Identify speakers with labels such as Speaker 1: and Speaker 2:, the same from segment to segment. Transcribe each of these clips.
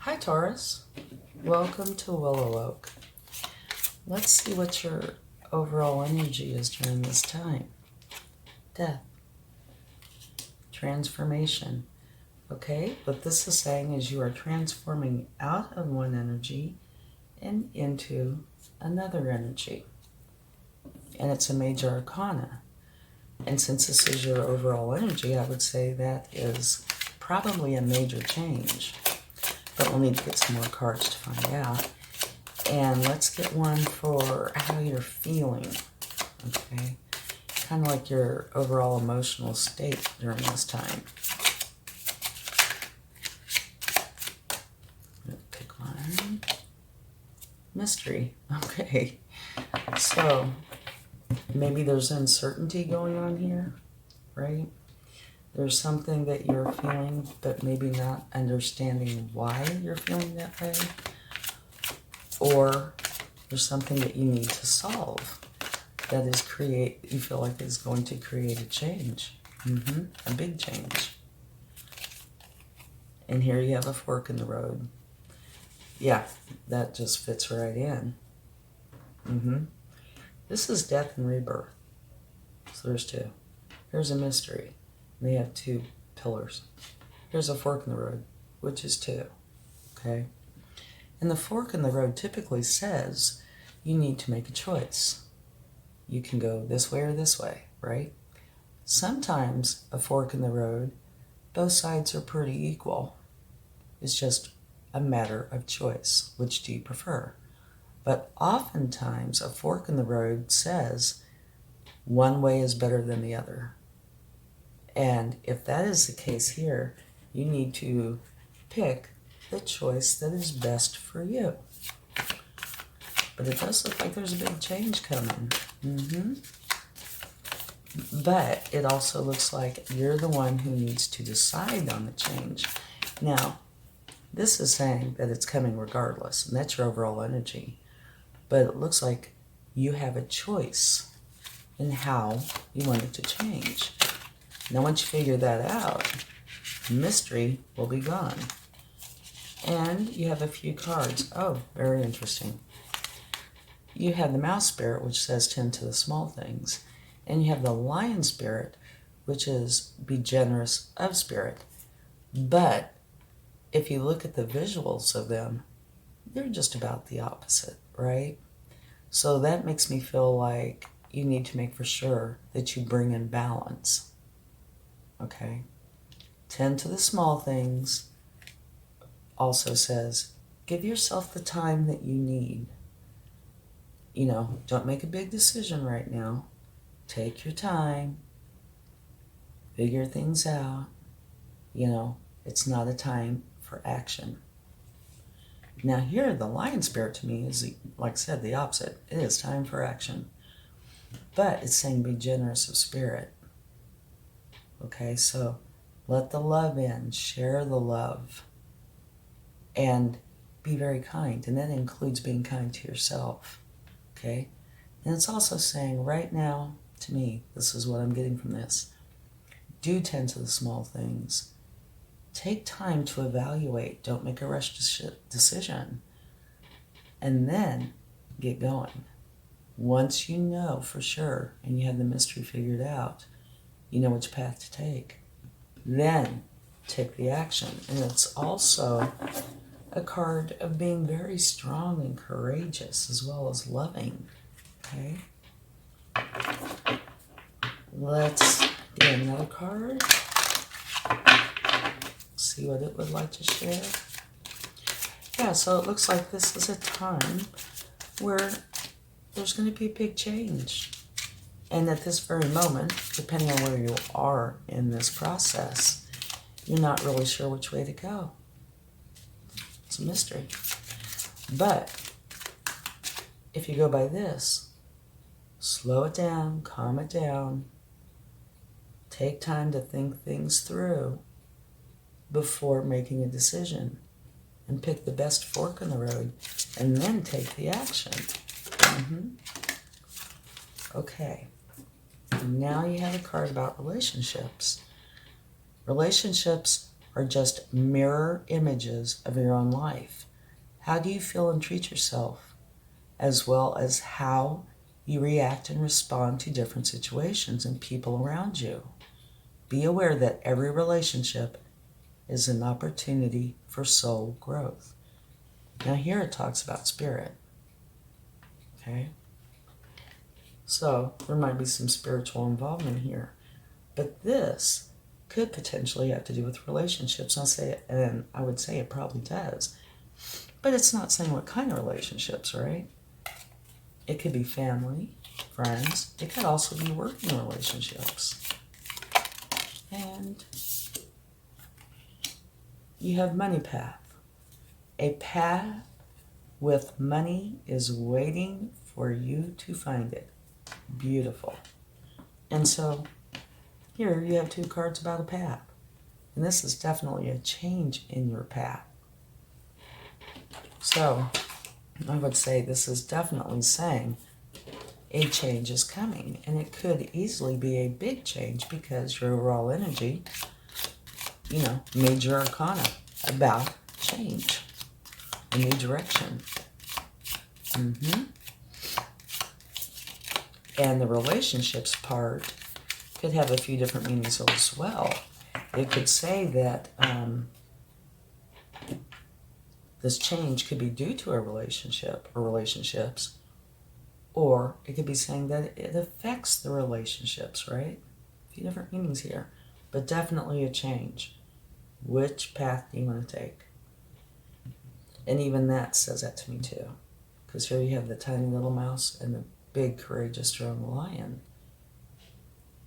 Speaker 1: Hi Taurus, welcome to WillowOAK. Let's see what your overall energy is during this time. Death, transformation. Okay, what this is saying is you are transforming out of one energy and into another energy. And it's a major arcana. And since this is your overall energy, I would say that is probably a major change. But we'll need to get some more cards to find out. And let's get one for how you're feeling. Okay, kind of like your overall emotional state during this time. Pick one. Mystery. Okay, so maybe there's uncertainty going on here, right? There's something that you're feeling, but maybe not understanding why you're feeling that way. Or there's something that you need to solve that is you feel like is going to create a change. A big change. And here you have a fork in the road. Yeah, that just fits right in. This is death and rebirth. So there's two. Here's a mystery. They have two pillars. Here's a fork in the road, which is two. Okay? And the fork in the road typically says you need to make a choice. You can go this way or this way, right? Sometimes a fork in the road, both sides are pretty equal. It's just a matter of choice. Which do you prefer? But oftentimes a fork in the road says one way is better than the other. And if that is the case here, you need to pick the choice that is best for you. But it does look like there's a big change coming. But it also looks like you're the one who needs to decide on the change. Now, this is saying that it's coming regardless, and that's your overall energy. But it looks like you have a choice in how you want it to change. Now, once you figure that out, mystery will be gone. And you have a few cards. Oh, very interesting. You have the mouse spirit, which says tend to the small things. And you have the lion spirit, which is be generous of spirit. But if you look at the visuals of them, they're just about the opposite, right? So that makes me feel like you need to make for sure that you bring in balance. Okay? Tend to the small things also says give yourself the time that you need. You know, don't make a big decision right now. Take your time. Figure things out. You know, it's not a time for action. Now here, the lion spirit to me is, like I said, the opposite. It is time for action. But it's saying be generous of spirit. Okay, so let the love in. Share the love. And be very kind. And that includes being kind to yourself. Okay? And it's also saying right now, to me, this is what I'm getting from this. Do tend to the small things. Take time to evaluate. Don't make a rush decision. And then get going. Once you know for sure and you have the mystery figured out, you know which path to take, then take the action. And it's also a card of being very strong and courageous as well as loving. Okay? Let's get another card. See what it would like to share. Yeah, so it looks like this is a time where there's going to be a big change. And at this very moment, depending on where you are in this process, you're not really sure which way to go. It's a mystery. But if you go by this, slow it down, calm it down, take time to think things through before making a decision, and pick the best fork in the road, and then take the action. Okay. Now you have a card about relationships. Relationships are just mirror images of your own life. How do you feel and treat yourself, as well as how you react and respond to different situations and people around you. Be aware that every relationship is an opportunity for soul growth. Now here it talks about spirit. Okay? So there might be some spiritual involvement here. But this could potentially have to do with relationships. And I would say it probably does. But it's not saying what kind of relationships, right? It could be family, friends. It could also be working relationships. And you have money path. A path with money is waiting for you to find it. Beautiful. And so here you have two cards about a path. And this is definitely a change in your path. So I would say this is definitely saying a change is coming. And it could easily be a big change because your overall energy, major arcana about change, a new direction. And the relationships part could have a few different meanings as well. It could say that this change could be due to a relationship or relationships, or it could be saying that it affects the relationships, right? A few different meanings here, but definitely a change. Which path do you want to take? And even that says that to me too, because here you have the tiny little mouse and the big, courageous, strong lion.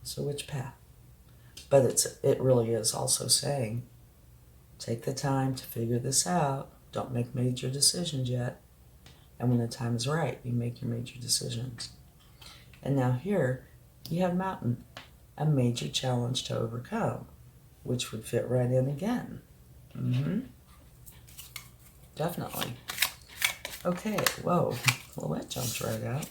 Speaker 1: So which path? But it really is also saying, take the time to figure this out. Don't make major decisions yet. And when the time is right, you make your major decisions. And now here, you have mountain, a major challenge to overcome, which would fit right in again. Definitely. Okay, whoa. Well, that jumps right out.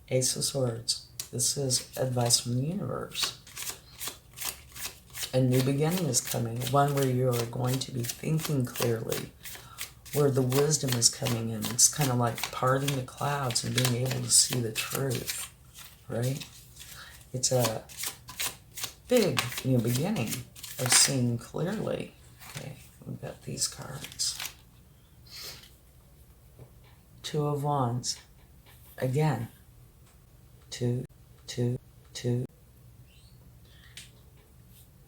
Speaker 1: Ace of Swords. This is advice from the universe. A new beginning is coming, one where you are going to be thinking clearly, where the wisdom is coming in. It's kind of like parting the clouds and being able to see the truth, right? It's a big new beginning of seeing clearly. Okay, we've got these cards. Two of Wands. Again, two.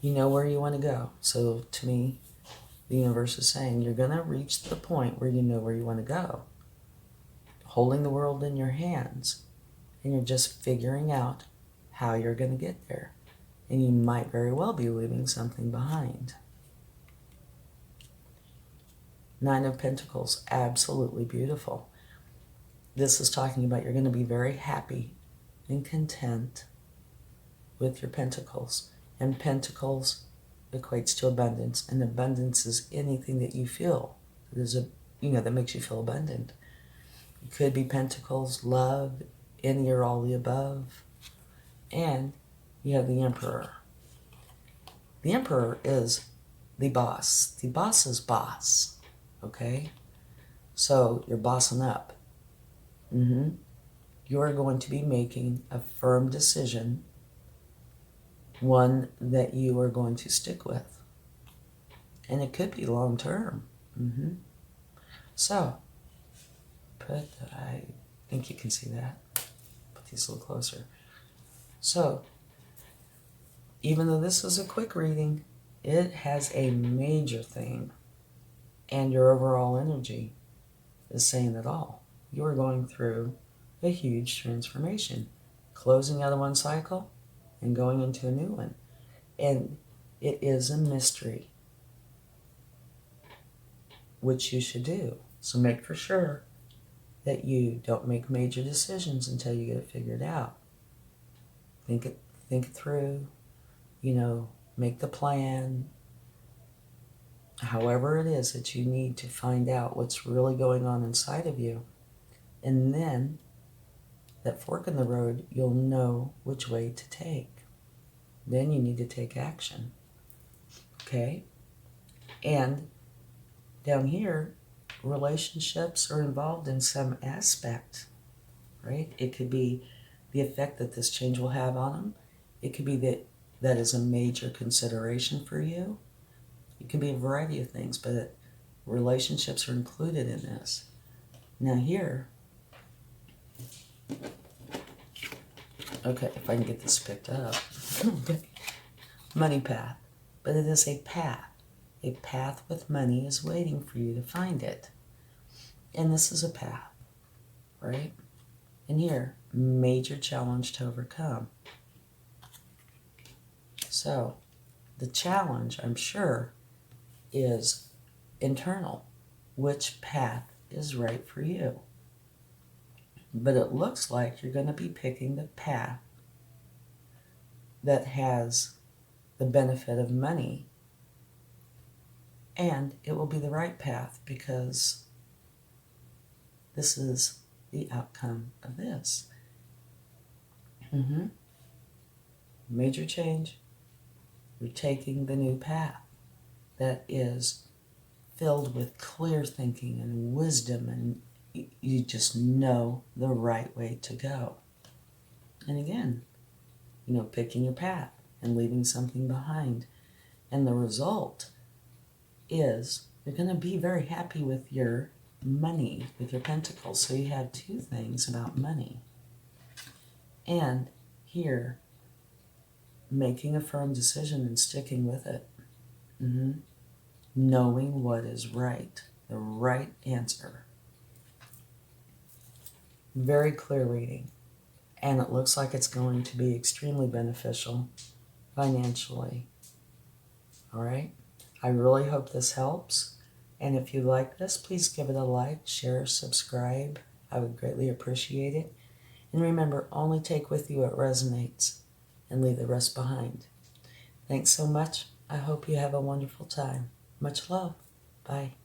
Speaker 1: You know where you want to go. So to me, the universe is saying you're going to reach the point where you know where you want to go. Holding the world in your hands. And you're just figuring out how you're going to get there. And you might very well be leaving something behind. Nine of Pentacles. Absolutely beautiful. This is talking about you're going to be very happy and content with your pentacles. And pentacles equates to abundance, and abundance is anything that you feel that makes you feel abundant. It could be pentacles, love, any or all the above. And you have the Emperor. The Emperor is the boss. The boss's boss. Okay? So you're bossing up. You are going to be making a firm decision, one that you are going to stick with. And it could be long term. So, I think you can see that. Put these a little closer. So, even though this is a quick reading, it has a major theme. And your overall energy is saying it all. You are going through a huge transformation. Closing out of one cycle and going into a new one. And it is a mystery, which you should do. So make for sure that you don't make major decisions until you get it figured out. Think it through, make the plan. However it is that you need to find out what's really going on inside of you. And then, that fork in the road, you'll know which way to take. Then you need to take action. Okay? And down here, relationships are involved in some aspect, right? It could be the effect that this change will have on them. It could be that is a major consideration for you. It could be a variety of things, but relationships are included in this. Now here, okay, if I can get this picked up. Money path. But it is a path. A path with money is waiting for you to find it. And this is a path, right? And here, major challenge to overcome. So, the challenge, I'm sure, is internal. Which path is right for you? But it looks like you're going to be picking the path that has the benefit of money. And it will be the right path because this is the outcome of this. Major change. You're taking the new path that is filled with clear thinking and wisdom, and you just know the right way to go. And again, picking your path and leaving something behind. And the result is you're going to be very happy with your money, with your pentacles. So you have two things about money. And here, making a firm decision and sticking with it. Knowing what is right, the right answer. Very clear reading. And it looks like it's going to be extremely beneficial financially. All right? I really hope this helps. And if you like this, please give it a like, share, subscribe. I would greatly appreciate it. And remember, only take with you what resonates and leave the rest behind. Thanks so much. I hope you have a wonderful time. Much love. Bye.